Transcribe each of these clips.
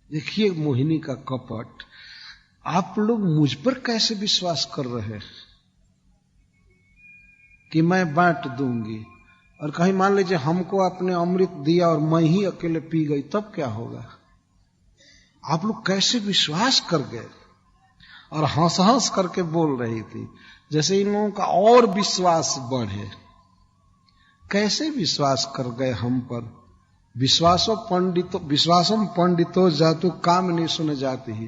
देखिए मोहिनी का कपट, आप लोग मुझ पर कैसे विश्वास कर रहे हैं कि मैं बांट दूंगी, और कहीं मान लीजिए हमको आपने अमृत दिया और मैं ही अकेले पी गई, तब क्या होगा? आप लोग कैसे विश्वास कर गए? और हंस हंस करके बोल रही थी जैसे इन लोगों का और विश्वास बढ़े। कैसे विश्वास कर गए हम पर? विश्वासम पंडितो जातु कामनी सुन जाती ही।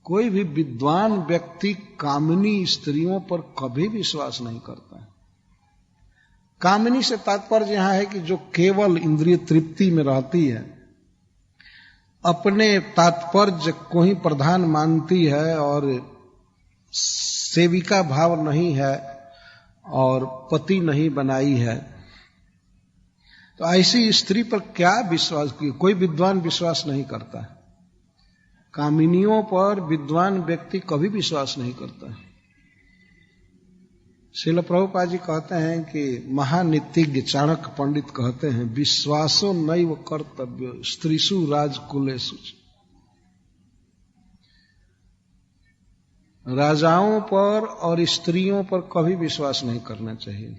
कोई भी विद्वान व्यक्ति कामिनी स्त्रियों पर कभी विश्वास नहीं करता है। कामिनी से तात्पर्य यहां है कि जो केवल इंद्रिय तृप्ति में रहती है, अपने तात्पर्य को ही प्रधान मानती है और सेविका भाव नहीं है और पति नहीं बनाई है, तो ऐसी स्त्री पर क्या विश्वास किया? कोई विद्वान विश्वास नहीं करता है। कामिनियों पर विद्वान व्यक्ति कभी विश्वास नहीं करता है। श्रील प्रभुपाद जी कहते हैं कि महानीतिज्ञ चाणक्य पंडित कहते हैं, विश्वासो नैव कर्तव्य स्त्रीषु राजकुलेषु। राजाओं पर और स्त्रियों पर कभी विश्वास नहीं करना चाहिए।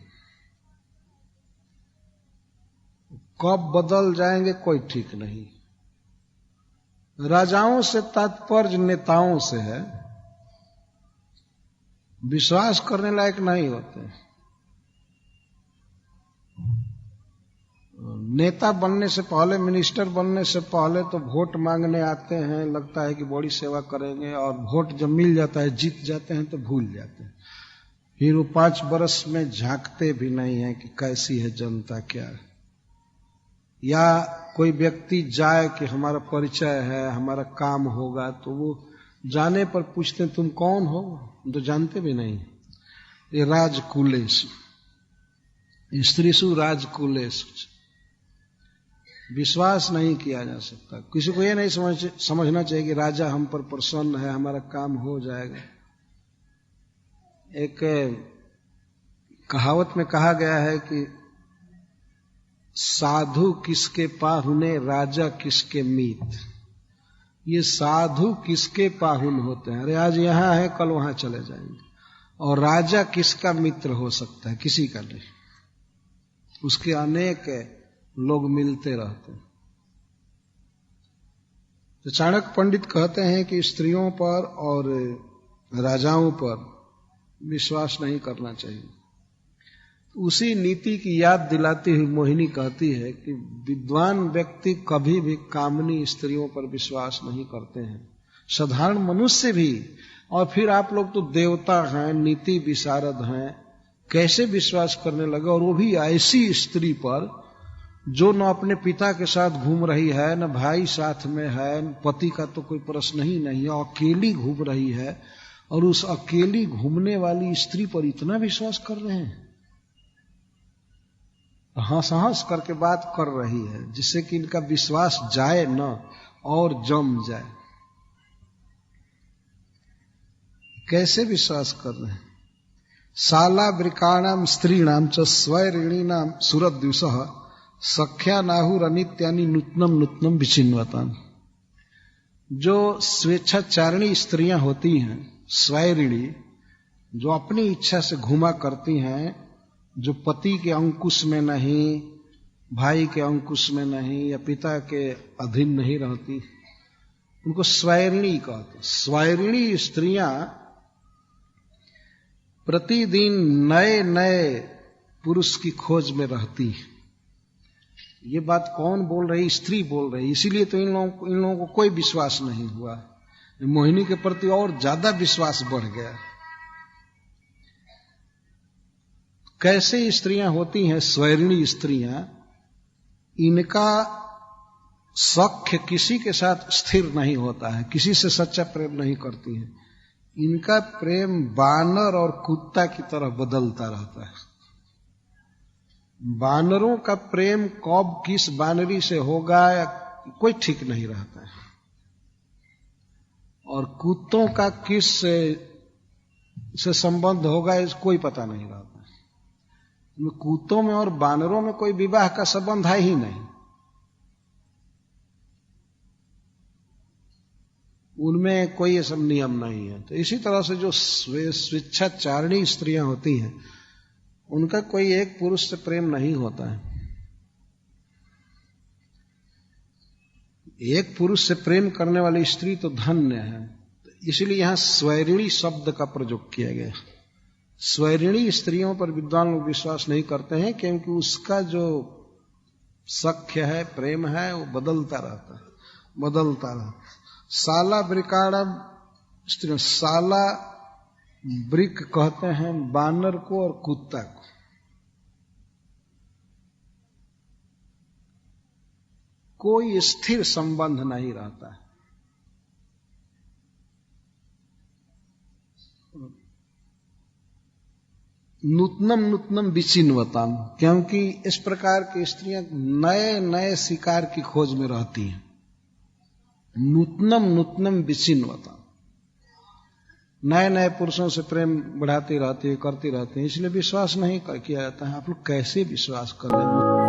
कब बदल जाएंगे कोई ठीक नहीं। राजाओं से तात्पर्य नेताओं से है, विश्वास करने लायक नहीं होते। नेता बनने से पहले, मिनिस्टर बनने से पहले तो वोट मांगने आते हैं, लगता है कि बड़ी सेवा करेंगे, और वोट जब मिल जाता है, जीत जाते हैं, तो भूल जाते हैं। फिर वो 5 वर्ष में झांकते भी नहीं है कि कैसी है जनता, क्या है। या कोई व्यक्ति जाए कि हमारा परिचय है, हमारा काम होगा, तो वो जाने पर पूछते तुम कौन हो, तो जानते भी नहीं। ये राजकुलेषु स्त्रीषु राजकुलेषु, विश्वास नहीं किया जा सकता। किसी को ये नहीं समझना चाहिए कि राजा हम पर प्रसन्न है, हमारा काम हो जाएगा। एक कहावत में कहा गया है कि साधु किसके पाहुने, राजा किसके मीत। ये साधु किसके पाहुन होते हैं? अरे आज यहां है, कल वहां चले जाएंगे। और राजा किसका मित्र हो सकता है? किसी का नहीं। उसके अनेक लोग मिलते रहते हैं। तो चाणक्य पंडित कहते हैं कि स्त्रियों पर और राजाओं पर विश्वास नहीं करना चाहिए। उसी नीति की याद दिलाती हुई मोहिनी कहती है कि विद्वान व्यक्ति कभी भी कामनी स्त्रियों पर विश्वास नहीं करते हैं, साधारण मनुष्य भी। और फिर आप लोग तो देवता हैं, नीति विशारद हैं, कैसे विश्वास करने लगे? और वो भी ऐसी स्त्री पर जो न अपने पिता के साथ घूम रही है, न भाई साथ में है, पति का तो कोई प्रश्न ही नहीं है, अकेली घूम रही है। और उस अकेली घूमने वाली स्त्री पर इतना विश्वास कर रहे हैं, हंस हंस करके बात कर रही है, जिससे कि इनका विश्वास जाए न और जम जाए। कैसे विश्वास कर रहे हैं? साला वृकाणाम स्त्रीणाम च स्वैरिणीनाम सुरद्युषः सख्या नाहुर अनित्यानि नूतनम नूतनम विचिन्वताम। जो स्वेच्छाचारिणी स्त्रियां होती हैं, स्वैरिणी, जो अपनी इच्छा से घुमा करती हैं, जो पति के अंकुश में नहीं, भाई के अंकुश में नहीं, या पिता के अधीन नहीं रहती, उनको स्वैरिणी कहते हैं। स्वैरिणी स्त्रियां प्रतिदिन नए नए पुरुष की खोज में रहती हैं। ये बात कौन बोल रही? स्त्री बोल रही। इसीलिए तो इन लोगों को कोई विश्वास नहीं हुआ। मोहिनी के प्रति और ज्यादा विश्वास बढ़ गया। कैसे स्त्रियां होती हैं स्वैरिणी स्त्रियां? इनका सख्य किसी के साथ स्थिर नहीं होता है, किसी से सच्चा प्रेम नहीं करती है। इनका प्रेम बानर और कुत्ता की तरह बदलता रहता है। बानरों का प्रेम कब किस बानरी से होगा कोई ठीक नहीं रहता है, और कुत्तों का किस से संबंध होगा इस कोई पता नहीं रहता। कुत्तों में और बानरों में कोई विवाह का संबंध है ही नहीं। उनमें कोई ये सब नियम नहीं है। तो इसी तरह से जो स्वेच्छाचारिणी स्त्रियां होती हैं, उनका कोई एक पुरुष से प्रेम नहीं होता है। एक पुरुष से प्रेम करने वाली स्त्री तो धन्य है। इसलिए यहां स्वैरिणी शब्द का प्रयोग किया गया। स्वैरिणी स्त्रियों पर विद्वान लोग विश्वास नहीं करते हैं, क्योंकि उसका जो सख्य है, प्रेम है, वो बदलता रहता है। साला ब्रिकाड़ा स्त्री, साला ब्रिक कहते हैं बानर को और कुत्ता को। कोई स्थिर संबंध नहीं रहता है। नूतनम विचिन्वताम, क्योंकि इस प्रकार की स्त्रियां नए नए शिकार की खोज में रहती हैं। नूतनम विचिन्वताम, नए नए पुरुषों से प्रेम बढ़ाती रहती है, करती रहती है। इसलिए विश्वास नहीं किया जाता है। आप लोग कैसे विश्वास कर रहे हैं?